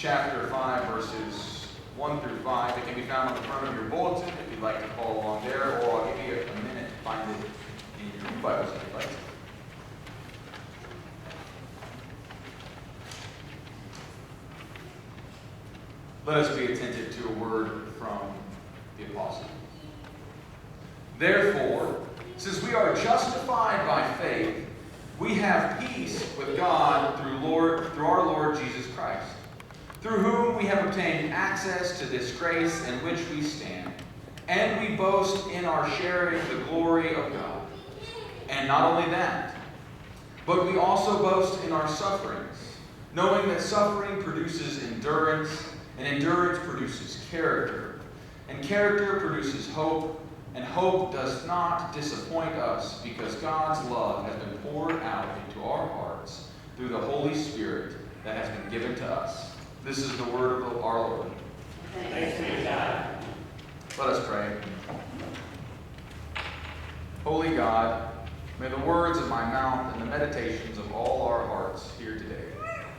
chapter 5, verses 1 through 5. It can be found on the front of your bulletin if you'd like to follow along there, or I'll give you a minute to find it in your Bibles if you'd like to. Let us be attentive to a word from the apostle. Therefore, since we are justified by faith, we have peace with God through our Lord Jesus Christ, through whom we have obtained access to this grace in which we stand, and we boast in our sharing the glory of God. And not only that, but we also boast in our sufferings, knowing that suffering produces endurance, and endurance produces character, and character produces hope, and hope does not disappoint us, because God's love has been poured out into our hearts through the Holy Spirit that has been given to us. This is the word of our Lord. Thanks be to God. Let us pray. Holy God, may the words of my mouth and the meditations of all our hearts here today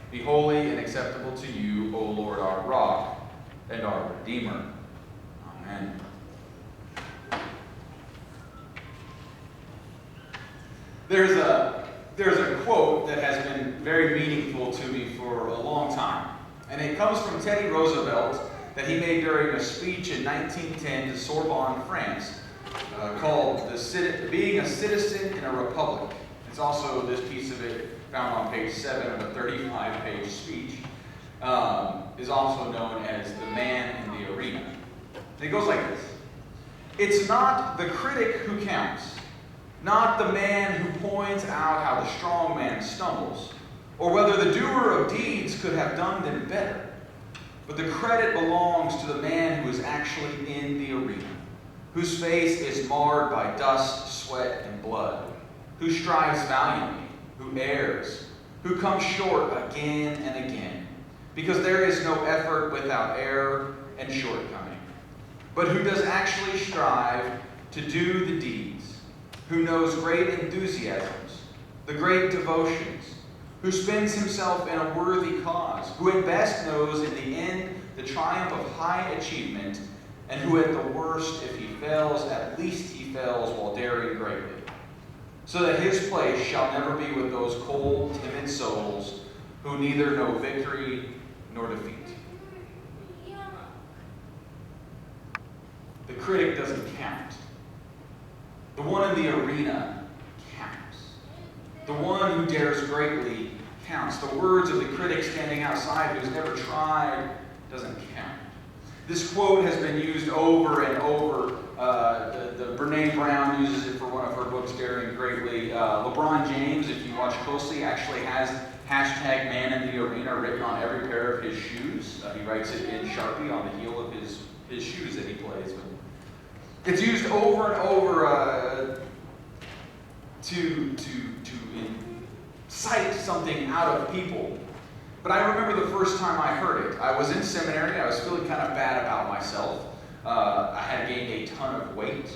be holy and acceptable to you, O Lord, our rock and our Redeemer. Amen. There's a quote that has been very meaningful to me for a long time. And it comes from Teddy Roosevelt that he made during a speech in 1910 to Sorbonne, France, called Being a Citizen in a Republic. It's also, this piece of it, found on page 7 of a 35-page speech, is also known as The Man in the Arena. And it goes like this. It's not the critic who counts, not the man who points out how the strong man stumbles, or whether the doer of deeds could have done them better. But the credit belongs to the man who is actually in the arena, whose face is marred by dust, sweat, and blood, who strives valiantly, who errs, who comes short again and again, because there is no effort without error and shortcoming, but who does actually strive to do the deeds, who knows great enthusiasms, the great devotions, who spends himself in a worthy cause, who at best knows in the end the triumph of high achievement, and who at the worst, if he fails, at least he fails while daring greatly, so that his place shall never be with those cold, timid souls who neither know victory nor defeat. The critic doesn't count. The one in the arena counts. The one who dares greatly counts. The words of the critic standing outside who's never tried doesn't count. This quote has been used over and over. The Brene Brown uses it for one of her books, Daring Greatly. LeBron James, if you watch closely, actually has hashtag Man in the Arena written on every pair of his shoes. He writes it in Sharpie on the heel of his shoes that he plays with. It's used over and over to incite something out of people. But I remember the first time I heard it. I was in seminary. I was feeling kind of bad about myself. I had gained a ton of weight.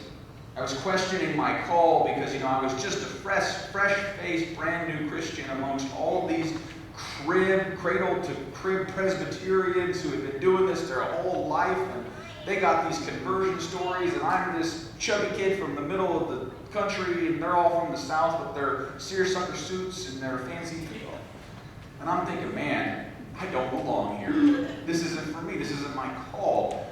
I was questioning my call because, I was just a fresh-faced, brand-new Christian amongst all of these cradle-to-crib Presbyterians who had been doing this their whole life, and they got these conversion stories, and I'm this chubby kid from the middle of the country, and they're all from the South with their seersucker suits and their fancy feet. And I'm thinking, man, I don't belong here. This isn't for me. This isn't my call.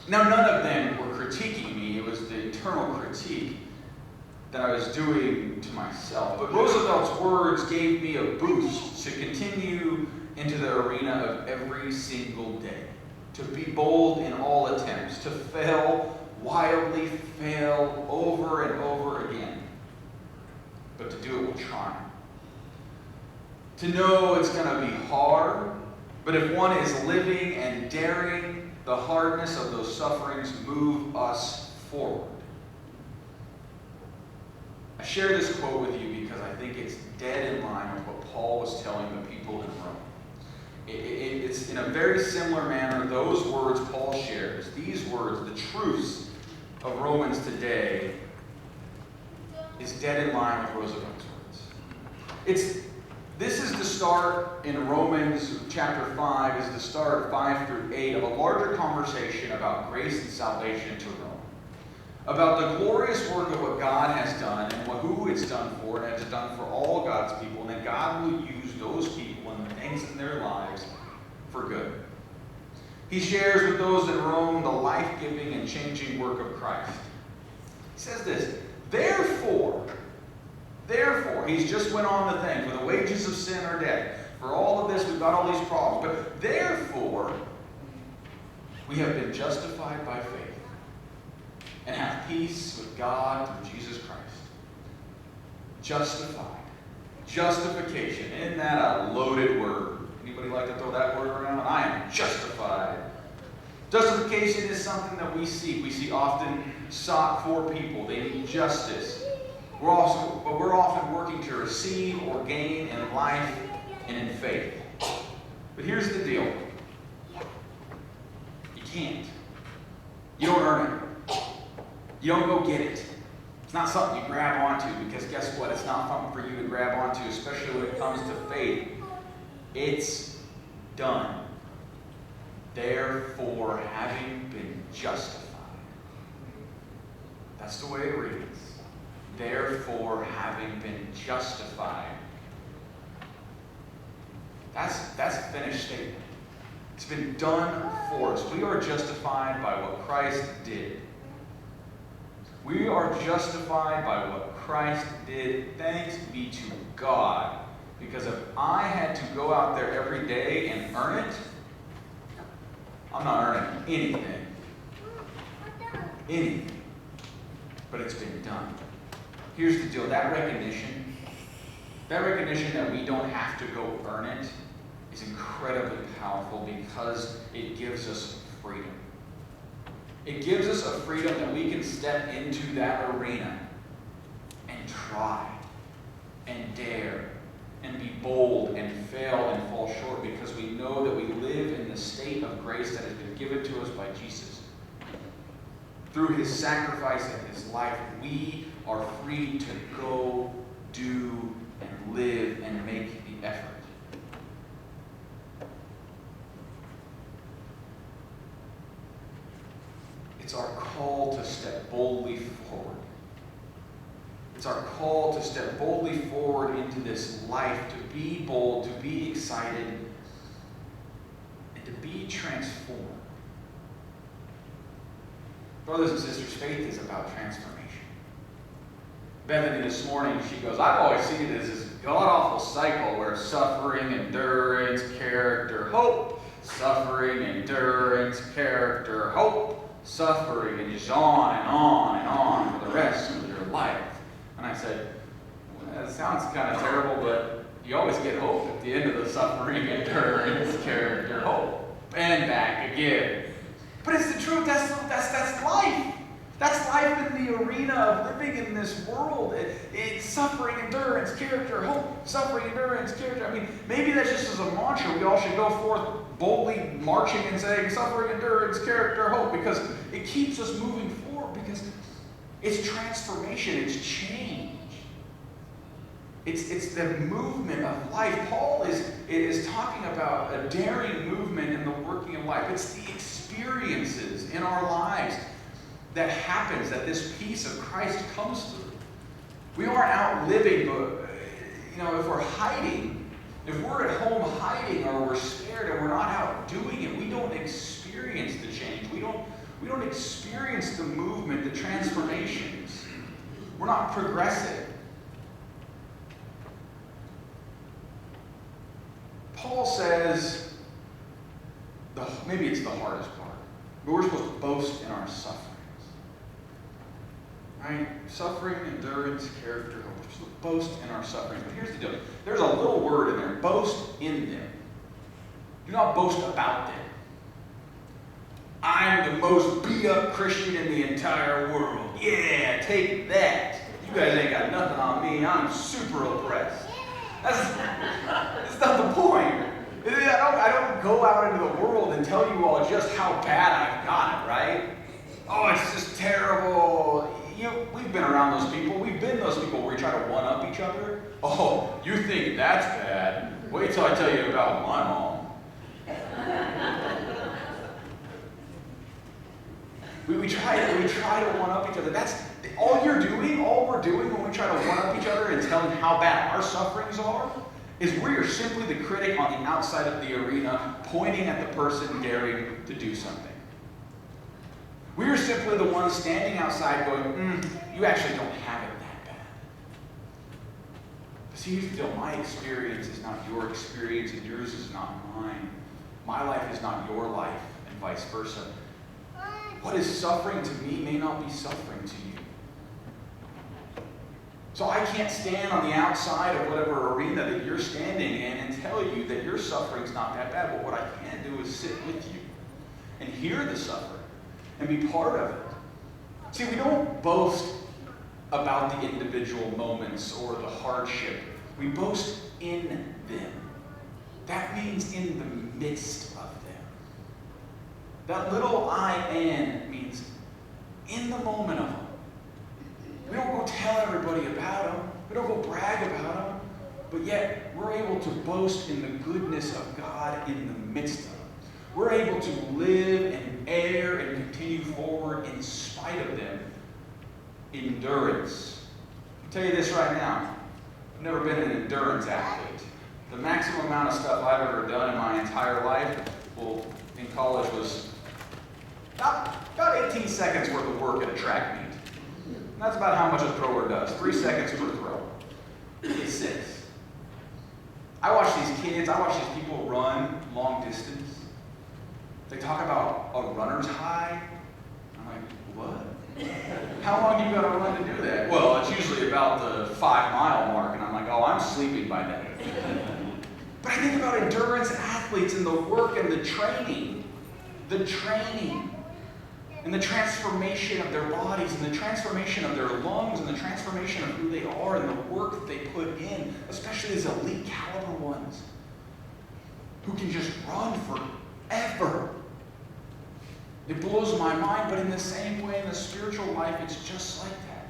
Now, none of them were critiquing me. It was the internal critique that I was doing to myself. But Roosevelt's words gave me a boost to continue into the arena of every single day, to be bold in all attempts, to fail, wildly fail over and over again, but to do it with triumph. To know it's going to be hard, but if one is living and daring, the hardness of those sufferings move us forward. I share this quote with you because I think it's dead in line with what Paul was telling the people in Rome. It's in a very similar manner, those words Paul shares, these words, the truths of Romans today, is dead in line with Roosevelt's words. This is the start in Romans chapter 5, is the start 5 through 8 of a larger conversation about grace and salvation to Rome. About the glorious work of what God has done and who it's done for, and has done for all God's people, and that God will use those people and the things in their lives for good. He shares with those in Rome the life-giving and changing work of Christ. He says this, therefore, he's just went on the thing, for the wages of sin are death. For all of this, we've got all these problems. But therefore, we have been justified by faith and have peace with God through Jesus Christ. Justified. Justification. Isn't that a loaded word? Anybody like to throw that word around? I am justified. Justification is something that we seek. We see often sought for people. They need justice. We're often working to receive or gain in life and in faith. But here's the deal. You can't. You don't earn it. You don't go get it. It's not something you grab onto, because guess what? It's not something for you to grab onto, especially when it comes to faith. It's done. Therefore, having been justified. That's the way it reads. Therefore, having been justified. That's a finished statement. It's been done for us. We are justified by what Christ did. We are justified by what Christ did. Thanks be to God. Because if I had to go out there every day and earn it, I'm not earning anything. Anything. But it's been done. Here's the deal. That recognition that we don't have to go earn it is incredibly powerful, because it gives us freedom. It gives us a freedom that we can step into that arena and try and dare and be bold and fail and fall short, because we know that we live in the state of grace that has been given to us by Jesus. Through his sacrifice and his life, we are free to go, do, and live and make the effort. It's our call to step boldly forward. It's our call to step boldly forward into this life, to be bold, to be excited, and to be transformed. Brothers and sisters, faith is about transformation. Bethany this morning, she goes, I've always seen it as this god-awful cycle where suffering, endurance, character, hope, suffering, endurance, character, hope, suffering, and just on and on and on for the rest of your life. And I said, well, that sounds kind of terrible, but you always get hope at the end of the suffering, endurance, character, hope, and back again. But it's the truth. That's life. That's life in the arena of living in this world. It's suffering, endurance, character, hope. Suffering, endurance, character. I mean, maybe that's just as a mantra. We all should go forth boldly marching and saying suffering, endurance, character, hope, because it keeps us moving forward, because it's transformation. It's change. It's the movement of life. Paul is talking about a daring movement in the working of life. It's the experiences in our lives that happens, that this peace of Christ comes through. We aren't out living, but if we're hiding, if we're at home hiding, or we're scared and we're not out doing it, we don't experience the change. We don't experience the movement, the transformations. We're not progressive. Paul says, maybe it's the hardest part, but we're supposed to boast in our sufferings. Right? Suffering, endurance, character, hope. We're supposed to boast in our sufferings. But here's the deal. There's a little word in there. Boast in them. Do not boast about them. I'm the most beat-up Christian in the entire world. Yeah, take that. You guys ain't got nothing on me. I'm super oppressed. That's not the point. I don't go out into the world and tell you all just how bad I've got it, right? Oh, it's just terrible. we've been around those people. We've been those people where we try to one-up each other. Oh, you think that's bad? Wait till I tell you about my mom. We try to one-up each other. That's all we're doing when we try to one-up each other and telling how bad our sufferings are, is we are simply the critic on the outside of the arena, pointing at the person daring to do something. We are simply the ones standing outside going, you actually don't have it that bad. But see, you feel my experience is not your experience and yours is not mine. My life is not your life and vice versa. What is suffering to me may not be suffering to you. So I can't stand on the outside of whatever arena that you're standing in and tell you that your suffering's not that bad. But what I can do is sit with you and hear the suffering and be part of it. See, we don't boast about the individual moments or the hardship. We boast in them. That means in the midst of them. That little I-N means in the moment of them. We don't go tell everybody about them. We don't go brag about them. But yet, we're able to boast in the goodness of God in the midst of them. We're able to live and err and continue forward in spite of them. Endurance. I'll tell you this right now. I've never been an endurance athlete. The maximum amount of stuff I've ever done in my entire life, in college was about 18 seconds worth of work at a track meet. And that's about how much a thrower does. 3 seconds per throw. It's 6. I watch these kids, I watch these people run long distance. They talk about a runner's high. I'm like, what? How long do you got to run to do that? Well, it's usually about the 5-mile mark. And I'm like, oh, I'm sleeping by then. But I think about endurance athletes and the work and the training. And the transformation of their bodies, and the transformation of their lungs, and the transformation of who they are, and the work that they put in, especially these elite caliber ones, who can just run forever. It blows my mind, but in the same way, in the spiritual life, it's just like that.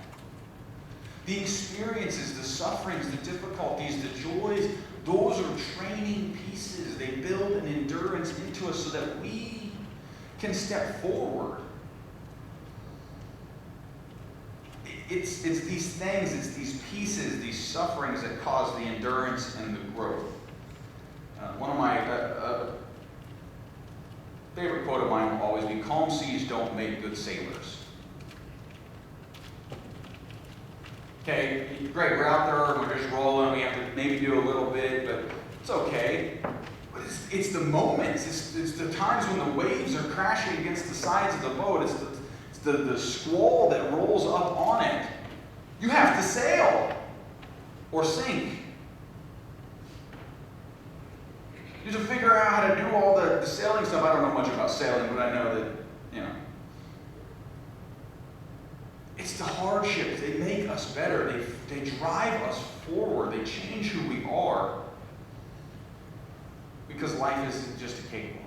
The experiences, the sufferings, the difficulties, the joys, those are training pieces. They build an endurance into us so that we can step forward. It's these things, it's these pieces, these sufferings that cause the endurance and the growth. One of my favorite quote of mine will always be, calm seas don't make good sailors. Okay, great, we're out there, we're just rolling, we have to maybe do a little bit, but it's okay. But it's the moments, it's the times when the waves are crashing against the sides of the boat, it's the squall that rolls up on it. You have to sail or sink. You have to figure out how to do all the sailing stuff. I don't know much about sailing, but I know that, it's the hardships. They make us better. They drive us forward. They change who we are. Because life isn't just a cakewalk.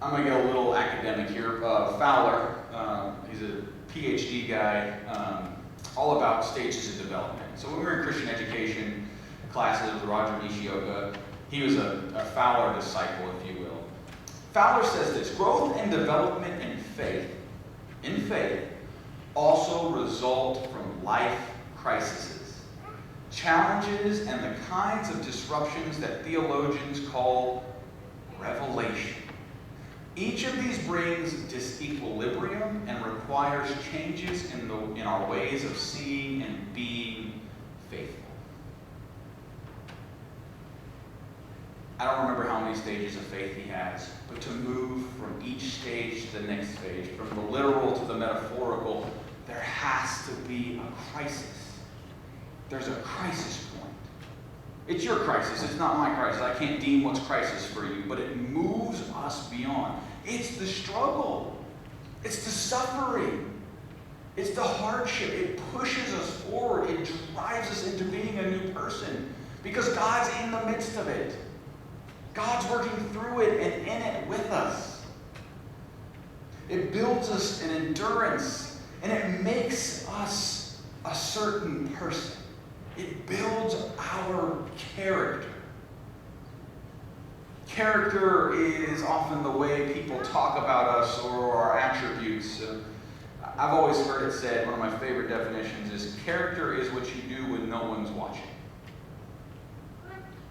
I'm going to get a little academic here. Fowler, he's a PhD guy, all about stages of development. So when we were in Christian education classes with Roger Nishioka, he was a Fowler disciple, if you will. Fowler says this: growth and development in faith also result from life crises, challenges, and the kinds of disruptions that theologians call revelation. Each of these brings disequilibrium and requires changes in our ways of seeing and being faithful. I don't remember how many stages of faith he has, but to move from each stage to the next stage, from the literal to the metaphorical, there has to be a crisis. There's a crisis point. It's your crisis. It's not my crisis. I can't deem what's crisis for you, but it moves us beyond. It's the struggle. It's the suffering. It's the hardship. It pushes us forward. It drives us into being a new person because God's in the midst of it. God's working through it and in it with us. It builds us in endurance, and it makes us a certain person. It builds our character. Character is often the way people talk about us or our attributes. I've always heard it said, one of my favorite definitions is, character is what you do when no one's watching.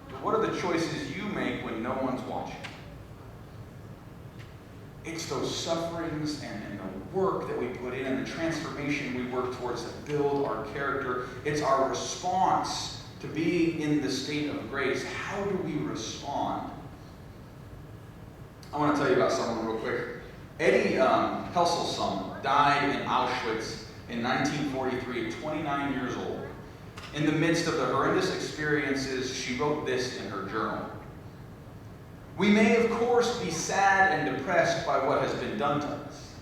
But what are the choices you make when no one's watching? It's those sufferings and the work that we put in and the transformation we work towards that build our character. It's our response to being in the state of grace. How do we respond? I want to tell you about someone real quick. Eddie Helselsum died in Auschwitz in 1943 at 29 years old. In the midst of the horrendous experiences, she wrote this in her journal. We may, of course, be sad and depressed by what has been done to us.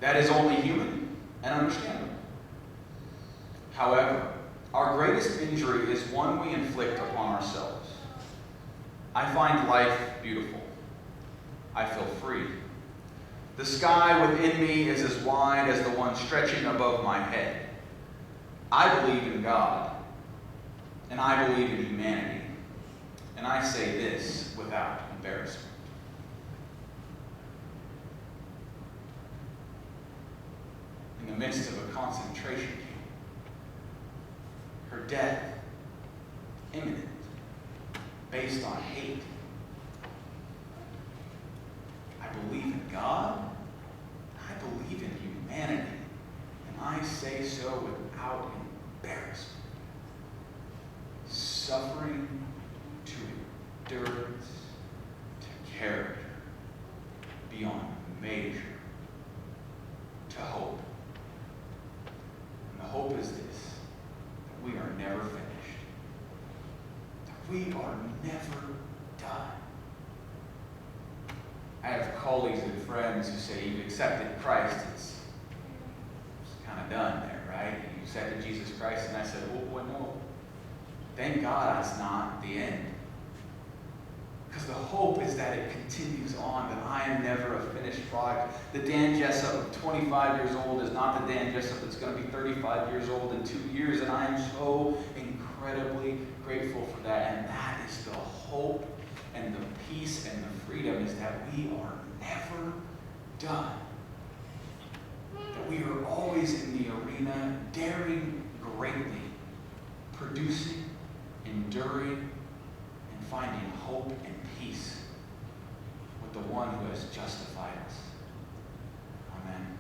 That is only human and understandable. However, our greatest injury is one we inflict upon ourselves. I find life beautiful. I feel free. The sky within me is as wide as the one stretching above my head. I believe in God, and I believe in humanity. And I say this without embarrassment. In the midst of a concentration camp, her death imminent, based on hate. I believe in God, I believe in humanity, and I say so without embarrassment. Suffering to endurance, to character, beyond measure, to hope. And the hope is this, that we are never finished, that we are never done. I have colleagues and friends who say, you've accepted Christ, it's kind of done there, right? You accepted Jesus Christ, and I said, well, no. Thank God that's not the end. Because the hope is that it continues on, that I am never a finished product. The Dan Jessop of 25 years old is not the Dan Jessop that's going to be 35 years old in 2 years, and I am so incredibly grateful for that. And that is the hope and the peace and the freedom, is that we are never done. That we are always in the arena, daring greatly, producing, enduring, and finding hope and peace with the one who has justified us. Amen.